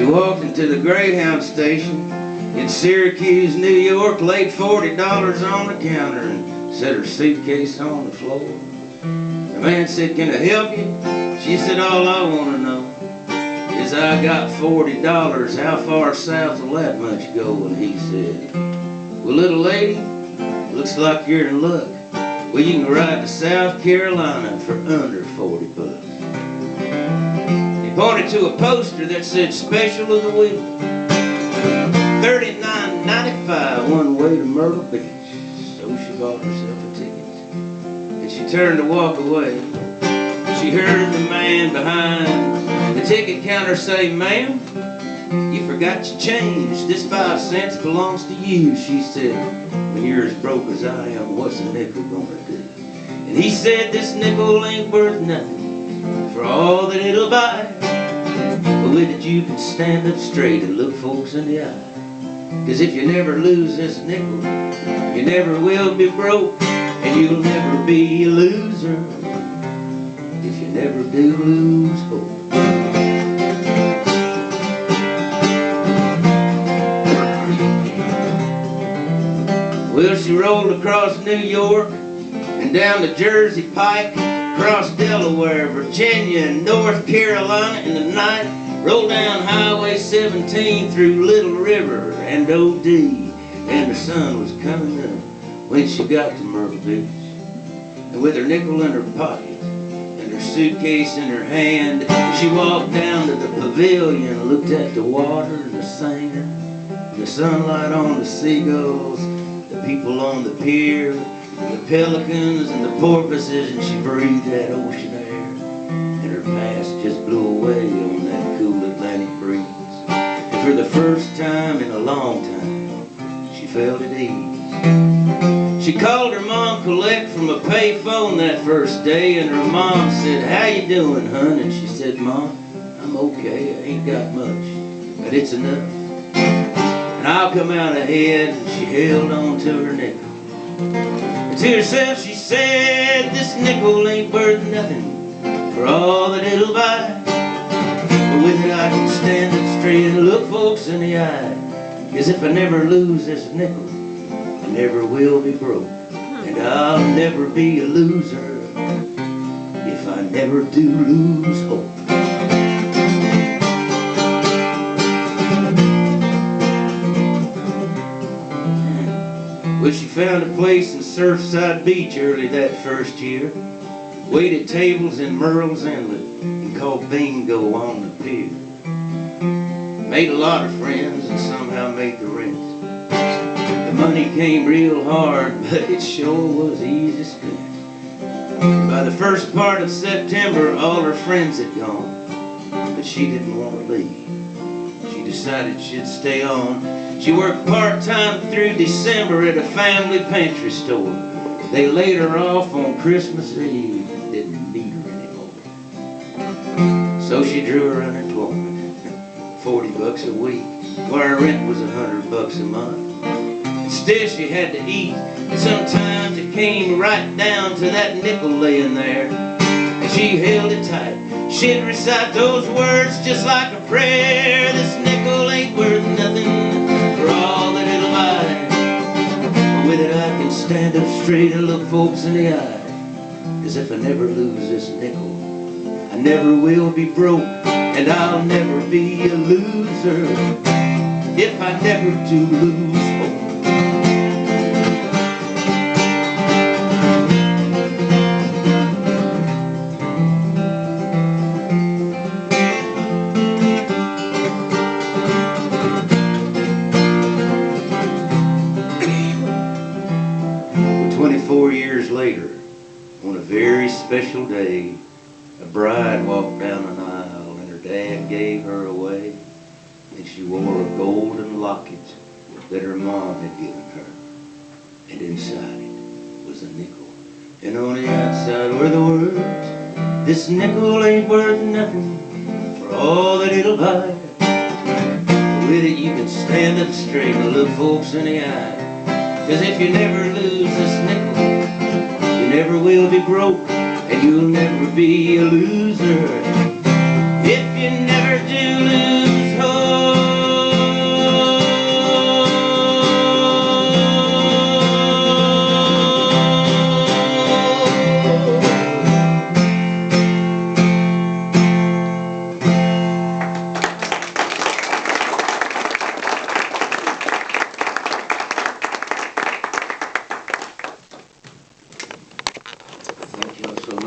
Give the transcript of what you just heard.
She walked into the Greyhound station in Syracuse, New York, laid $40 on the counter and set her suitcase on the floor. The man said, "Can I help you?" She said, "All I want to know is I got $40. How far south will that much go?" And he said, "Well, little lady, looks like you're in luck. Well, you can ride to South Carolina for under $40. He pointed to a poster that said "Special of the Week, $39.95 one way to Myrtle Beach." So she bought herself a ticket, and she turned to walk away. She heard the man behind the ticket counter say, "Ma'am, you forgot your change. This 5 cents belongs to you." She said, "When you're as broke as I am, what's a nickel gonna do?" And he said, "This nickel ain't worth nothing for all that it'll buy. But with it you can stand up straight and look folks in the eye. 'Cause if you never lose this nickel, you never will be broke, and you'll never be a loser if you never do lose hope." Well, she rolled across New York and down the Jersey Pike, across Delaware, Virginia, and North Carolina in the night, rolled down Highway 17 through Little River and OD, and the sun was coming up when she got to Myrtle Beach. And with her nickel in her pocket and her suitcase in her hand, she walked down to the pavilion, looked at the water and the sand, and the sunlight on the seagulls, the people on the pier, the pelicans and the porpoises, and she breathed that ocean air, and her past just blew away on that cool Atlantic breeze. And for the first time in a long time, she felt at ease. She called her mom Colette from a payphone that first day, and her mom said, "How you doing, hon?" And she said, "Mom, I'm okay. I ain't got much, but it's enough. And I'll come out ahead." And she held on to her nickel. And to herself she said, "This nickel ain't worth nothing for all that it'll buy. But with it I can stand up straight and look folks in the eye. 'Cause if I never lose this nickel, I never will be broke, and I'll never be a loser if I never do lose hope." Well, she found a place in Surfside Beach early that first year, waited tables in Merle's Inlet, and called bingo on the pier. Made a lot of friends and somehow made the rent. The money came real hard, but it sure was easy spent. By the first part of September, all her friends had gone, but she didn't want to leave. She decided she'd stay on. She worked part-time through December at a family pantry store. They laid her off on Christmas Eve and didn't need her anymore. So she drew her unemployment, $40 a week, while her rent was $100 a month. Still she had to eat, and sometimes it came right down to that nickel laying there, and she held it tight. She'd recite those words just like a prayer. "This nickel ain't worth nothing for all that it'll buy. But with it I can stand up straight and look folks in the eye. 'Cause if I never lose this nickel, I never will be broke, and I'll never be a loser if I never do lose hope." Well, 24 years later, on a very special day, a bride walked down an aisle and her dad gave her away, and she wore a golden locket that her mom had given her, and inside was a nickel, and on the outside were the words, "This nickel ain't worth nothing for all that it'll buy. With it you can stand up straight and look folks in the eye. 'Cause if you never lose this nickel, you never will be broke, and you'll never be a loser